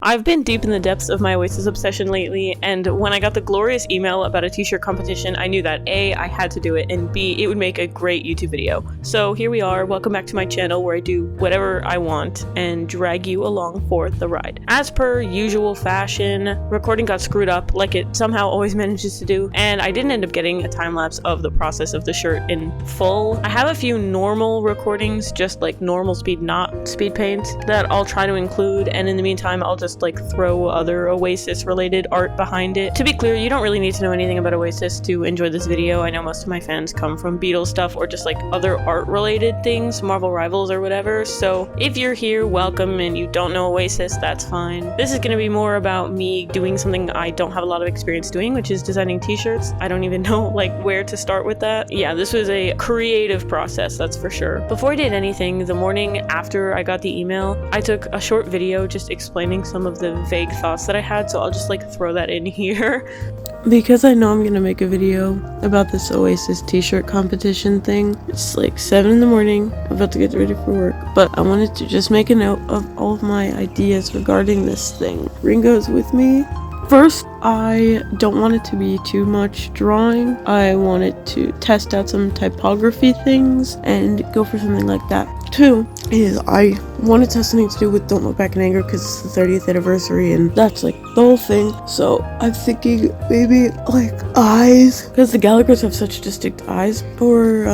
I've been deep in the depths of my Oasis obsession lately, and when I got the glorious email about a t-shirt competition, I knew that A, I had to do it, and B, it would make a great YouTube video. So here we are, welcome back to my channel where I do whatever I want and drag you along for the ride. As per usual fashion, recording got screwed up like it somehow always manages to do, and I didn't end up getting a time-lapse of the process of the shirt in full. I have a few normal recordings, just like normal speed, not speed paint, that I'll try to include, and in the meantime I'll just like throw other Oasis related art behind it. To be clear, you don't really need to know anything about Oasis to enjoy this video. I know most of my fans come from Beatles stuff or just like other art related things, Marvel Rivals or whatever, so if you're here, welcome, and you don't know Oasis, that's fine. This is going to be more about me doing something I don't have a lot of experience doing, which is designing t-shirts. I don't even know like where to start with that. Yeah, this was a creative process, that's for sure. Before I did anything, the morning after I got the email, I took a short video just explaining some of the vague thoughts that I had, so I'll just like throw that in here. Because I know I'm gonna make a video about this Oasis t-shirt competition thing. It's like 7 in the morning, I'm about to get ready for work, but I wanted to just make a note of all of my ideas regarding this thing. Ringo's with me. First, I don't want it to be too much drawing. I wanted to test out some typography things and go for something like that. Two is I want to test something to do with Don't Look Back in Anger because it's the 30th anniversary and that's like the whole thing. So I'm thinking maybe like eyes, because the Gallaghers have such distinct eyes, or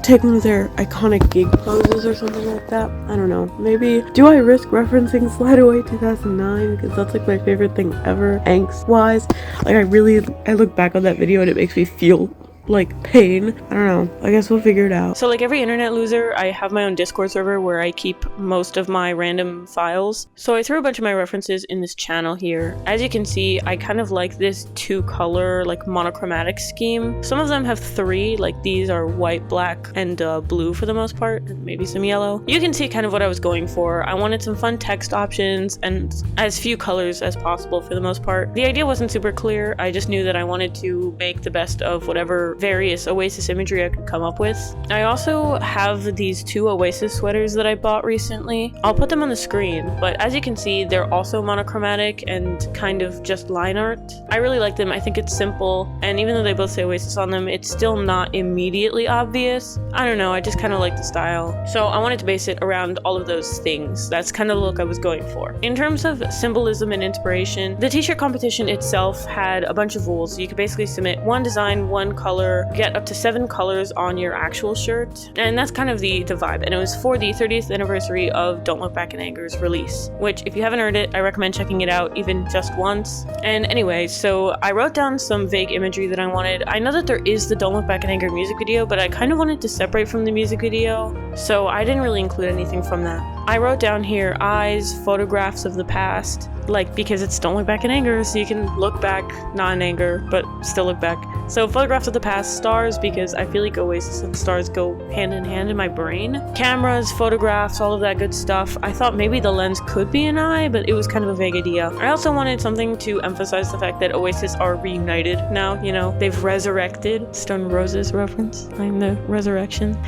take one of their iconic gig poses or something like that. I don't know. Maybe do I risk referencing Slide Away 2009 because that's like my favorite thing ever, angst wise. Like I look back on that video and it makes me feel like pain. I don't know, I guess we'll figure it out. So like every internet loser, I have my own Discord server where I keep most of my random files. So I threw a bunch of my references in this channel here. As you can see, I kind of like this 2-color like monochromatic scheme. Some of them have 3, like these are white, black, and blue for the most part, and maybe some yellow. You can see kind of what I was going for. I wanted some fun text options and as few colors as possible for the most part. The idea wasn't super clear, I just knew that I wanted to make the best of whatever various Oasis imagery I could come up with. I also have these 2 Oasis sweaters that I bought recently. I'll put them on the screen, but as you can see, they're also monochromatic and kind of just line art. I really like them. I think it's simple, and even though they both say Oasis on them, it's still not immediately obvious. I don't know, I just kind of like the style. So I wanted to base it around all of those things. That's kind of the look I was going for. In terms of symbolism and inspiration, the t-shirt competition itself had a bunch of rules. You could basically submit 1 design, 1 color, get up to 7 colors on your actual shirt, and that's kind of the vibe. And it was for the 30th anniversary of Don't Look Back in Anger's release, which if you haven't heard it, I recommend checking it out even just once. And anyway, so I wrote down some vague imagery that I wanted. I know that there is the Don't Look Back in Anger music video, but I kind of wanted to separate from the music video, so I didn't really include anything from that. I wrote down here eyes, photographs of the past, like because it's Don't Look Back in Anger, so you can look back, not in anger, but still look back. So photographs of the past, stars, because I feel like Oasis and stars go hand in hand in my brain. Cameras, photographs, all of that good stuff. I thought maybe the lens could be an eye, but it was kind of a vague idea. I also wanted something to emphasize the fact that Oasis are reunited now, you know, they've resurrected. Stone Roses reference, I'm the resurrection.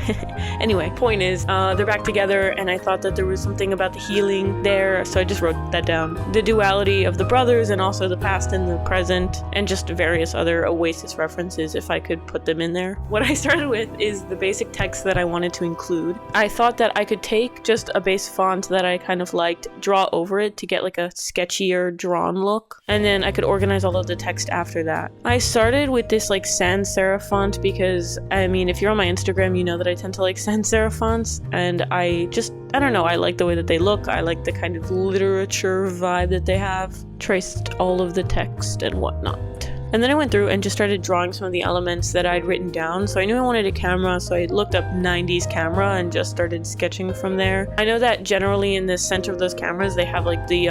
Anyway, point is, they're back together, and I thought that there was something about the healing there, so I just wrote that down. The duality of the brothers and also the past and the present, and just various other Oasis references if I could put them in there. What I started with is the basic text that I wanted to include. I thought that I could take just a base font that I kind of liked, draw over it to get like a sketchier drawn look, and then I could organize all of the text after that. I started with this like sans serif font because, I mean, if you're on my Instagram, you know that I tend to like sans serif fonts, and I don't know, I like the way that they look, I like the kind of literature vibe that they have. Traced all of the text and whatnot. And then I went through and just started drawing some of the elements that I'd written down. So I knew I wanted a camera, so I looked up 90s camera and just started sketching from there. I know that generally in the center of those cameras, they have like the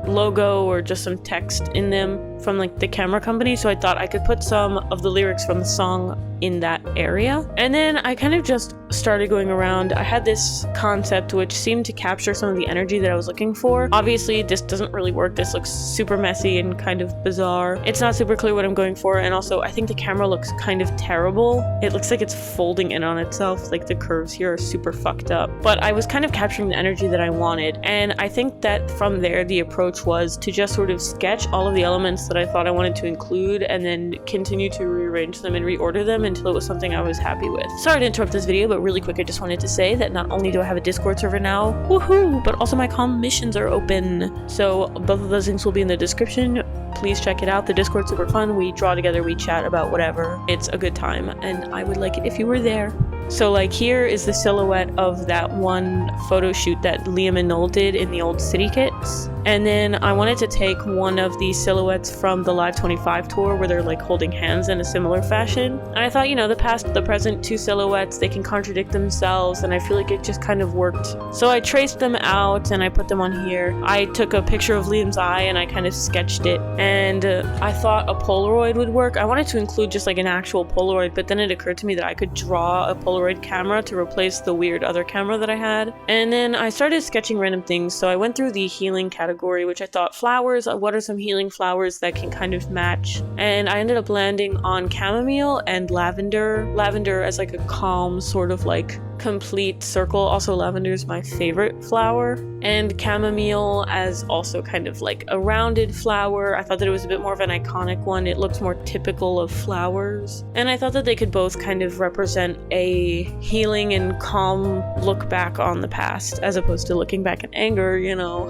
logo or just some text in them from like the camera company, so I thought I could put some of the lyrics from the song in that area. And then I kind of just started going around. I had this concept which seemed to capture some of the energy that I was looking for. Obviously this doesn't really work. This looks super messy and kind of bizarre. It's not super clear what I'm going for, and also I think the camera looks kind of terrible. It looks like it's folding in on itself, like the curves here are super fucked up. But I was kind of capturing the energy that I wanted, and I think that from there the approach was to just sort of sketch all of the elements that I thought I wanted to include and then continue to rearrange them and reorder them until it was something I was happy with. Sorry to interrupt this video, but really quick, I just wanted to say that not only do I have a Discord server now, woohoo, but also my commissions are open. So both of those links will be in the description. Please check it out. The Discord's super fun. We draw together, we chat about whatever. It's a good time, and I would like it if you were there. So like here is the silhouette of that one photo shoot that Liam and Noel did in the old city kits. And then I wanted to take one of these silhouettes from the Live 25 tour where they're like holding hands in a similar fashion. And I thought, you know, the past, the present, two silhouettes, they can contradict themselves, and I feel like it just kind of worked. So I traced them out and I put them on here. I took a picture of Liam's eye and I kind of sketched it, and I thought a Polaroid would work. I wanted to include just like an actual Polaroid, but then it occurred to me that I could draw a Polaroid camera to replace the weird other camera that I had. And then I started sketching random things. So I went through the healing category, which I thought flowers, what are some healing flowers that can kind of match? And I ended up landing on chamomile and lavender. Lavender as like a calm sort of like complete circle. Also lavender is my favorite flower, and chamomile as also kind of like a rounded flower. I thought that it was a bit more of an iconic one. It looked more typical of flowers, and I thought that they could both kind of represent a healing and calm look back on the past as opposed to looking back in anger, you know.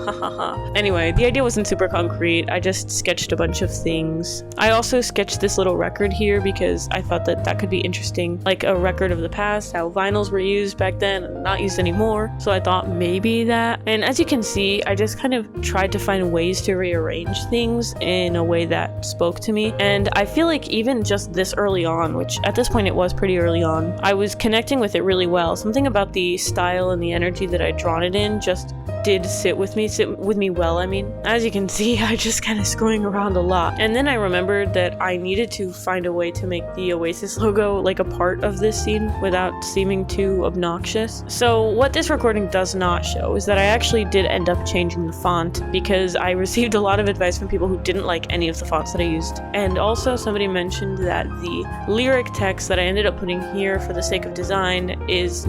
Anyway, the idea wasn't super concrete. I just sketched a bunch of things. I also sketched this little record here because I thought that that could be interesting, like a record of the past, how vinyls were used back then and not used anymore. So I thought maybe that. And as you can see, I just kind of tried to find ways to rearrange things in a way that spoke to me. And I feel like even just this early on, which at this point it was pretty early on, I was connecting with it really well. Something about the style and the energy that I'd drawn it in just did sit with me well. I mean, as you can see, I just kind of screwing around a lot. And then I remembered that I needed to find a way to make the Oasis logo like a part of this scene without seeming too obnoxious. So what this recording does not show is that I actually did end up changing the font because I received a lot of advice from people who didn't like any of the fonts that I used. And also somebody mentioned that the lyric text that I ended up putting here for the sake of design is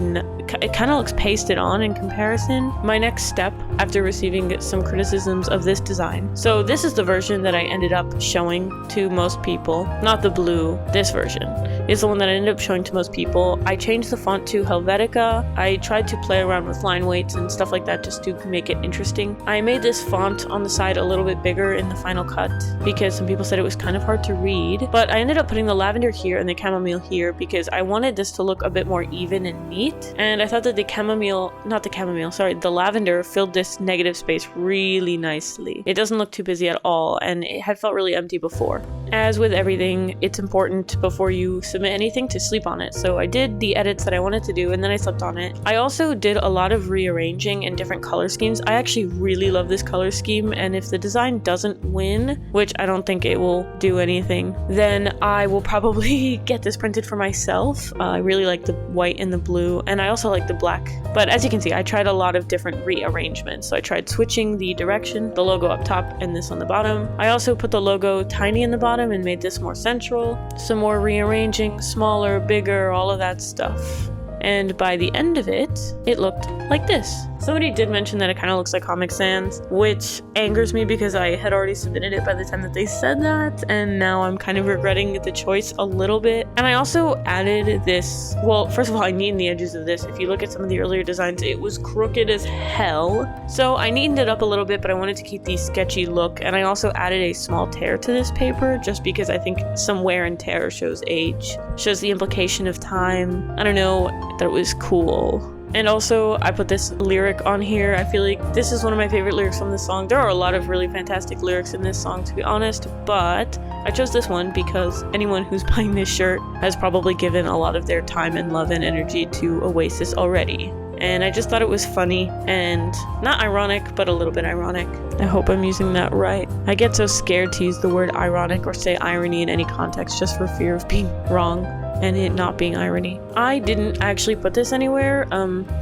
it kind of looks pasted on in comparison. My next step after receiving some criticisms of this design. So this is the version that I ended up showing to most people, not the blue. This version is the one that I ended up showing to most people. I changed the font to Helvetica. I tried to play around with line weights and stuff like that just to make it interesting. I made this font on the side a little bit bigger in the final cut because some people said it was kind of hard to read, but I ended up putting the lavender here and the chamomile here because I wanted this to look a bit more even and neat. And I thought that the lavender filled this negative space really nicely. It doesn't look too busy at all, and it had felt really empty before. As with everything, it's important before you submit anything to sleep on it. So I did the edits that I wanted to do, and then I slept on it. I also did a lot of rearranging and different color schemes. I actually really love this color scheme, and if the design doesn't win, which I don't think it will do anything, then I will probably get this printed for myself. I really like the white and the blue, and I also like the black. But as you can see, I tried a lot of different rearrangements. So I tried switching the direction, the logo up top and this on the bottom. I also put the logo tiny in the bottom and made this more central. Some more rearranging, smaller, bigger, all of that stuff. And by the end of it, it looked like this. Somebody did mention that it kind of looks like Comic Sans, which angers me because I had already submitted it by the time that they said that, and now I'm kind of regretting the choice a little bit. And I also added this, well, first of all, I neatened the edges of this. If you look at some of the earlier designs, it was crooked as hell. So I neatened it up a little bit, but I wanted to keep the sketchy look, and I also added a small tear to this paper, just because I think some wear and tear shows age, shows the implication of time. I don't know, that it was cool. And also, I put this lyric on here. I feel like this is one of my favorite lyrics from this song. There are a lot of really fantastic lyrics in this song, to be honest, but I chose this one because anyone who's buying this shirt has probably given a lot of their time and love and energy to Oasis already. and I just thought it was funny and not ironic, but a little bit ironic. I hope I'm using that right. I get so scared to use the word ironic or say irony in any context just for fear of being wrong and it not being irony. I didn't actually put this anywhere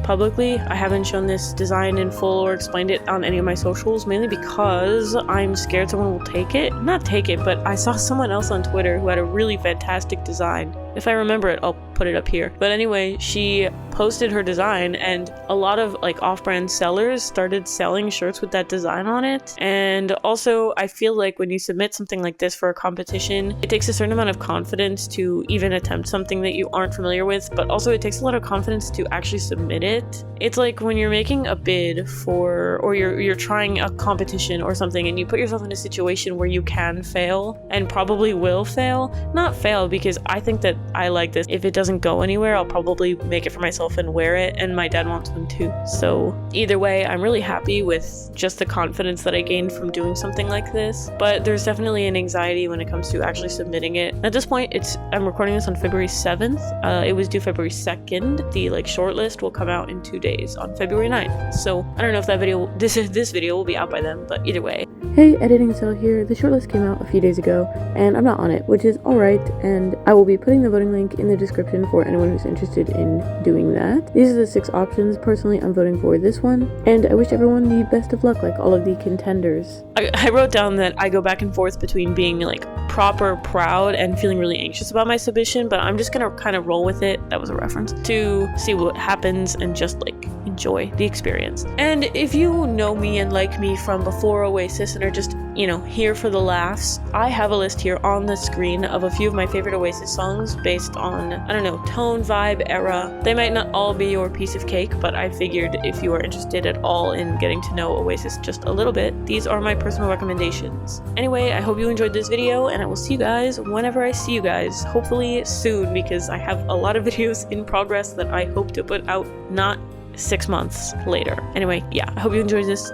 publicly. I haven't shown this design in full or explained it on any of my socials, mainly because I'm scared someone will take it. Not take it, but I saw someone else on Twitter who had a really fantastic design. If I remember it, I'll put it up here. But anyway, she posted her design and a lot of like off-brand sellers started selling shirts with that design on it. And also, I feel like when you submit something like this for a competition, it takes a certain amount of confidence to even attempt something that you aren't familiar with, but also it takes a lot of confidence to actually submit it. It's like when you're making a bid for, or you're trying a competition or something, and you put yourself in a situation where you can fail and probably will fail. Not fail, because I think that I like this. If it doesn't go anywhere, I'll probably make it for myself and wear it, and my dad wants one too. So either way, I'm really happy with just the confidence that I gained from doing something like this, but there's definitely an anxiety when it comes to actually submitting it. At this point, I'm recording this on February 7th. It was due February 2nd. The shortlist will come out in 2 days on February 9th. So I don't know if that video, this video will be out by then, but either way. Hey, Editing Cell here. The shortlist came out a few days ago, and I'm not on it, which is alright, and I will be putting the voting link in the description for anyone who's interested in doing that. These are the 6 options. Personally, I'm voting for this one, and I wish everyone the best of luck, like all of the contenders. I wrote down that I go back and forth between being like proper proud and feeling really anxious about my submission, but I'm just gonna kind of roll with it. That was a reference to see what happens and just like enjoy the experience. And if you know me and like me from before Oasis and are just, you know, here for the laughs, I have a list here on the screen of a few of my favorite Oasis songs based on, I don't know, tone, vibe, era. They might not all be your piece of cake, but I figured if you are interested at all in getting to know Oasis just a little bit, these are my personal recommendations. Anyway, I hope you enjoyed this video, and I will see you guys whenever I see you guys, hopefully soon, because I have a lot of videos in progress that I hope to put out not 6 months later. Anyway, yeah, I hope you enjoyed this.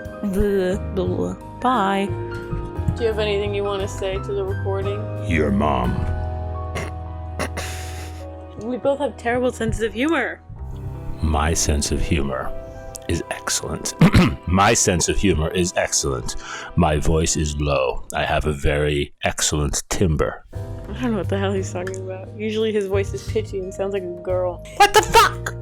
Bye. Do you have anything you want to say to the recording? Your mom. We both have terrible senses of humor. My sense of humor is excellent. My sense of humor is excellent. My voice is low. I have a very excellent timbre. I don't know what the hell he's talking about. Usually his voice is pitchy and sounds like a girl. What the fuck?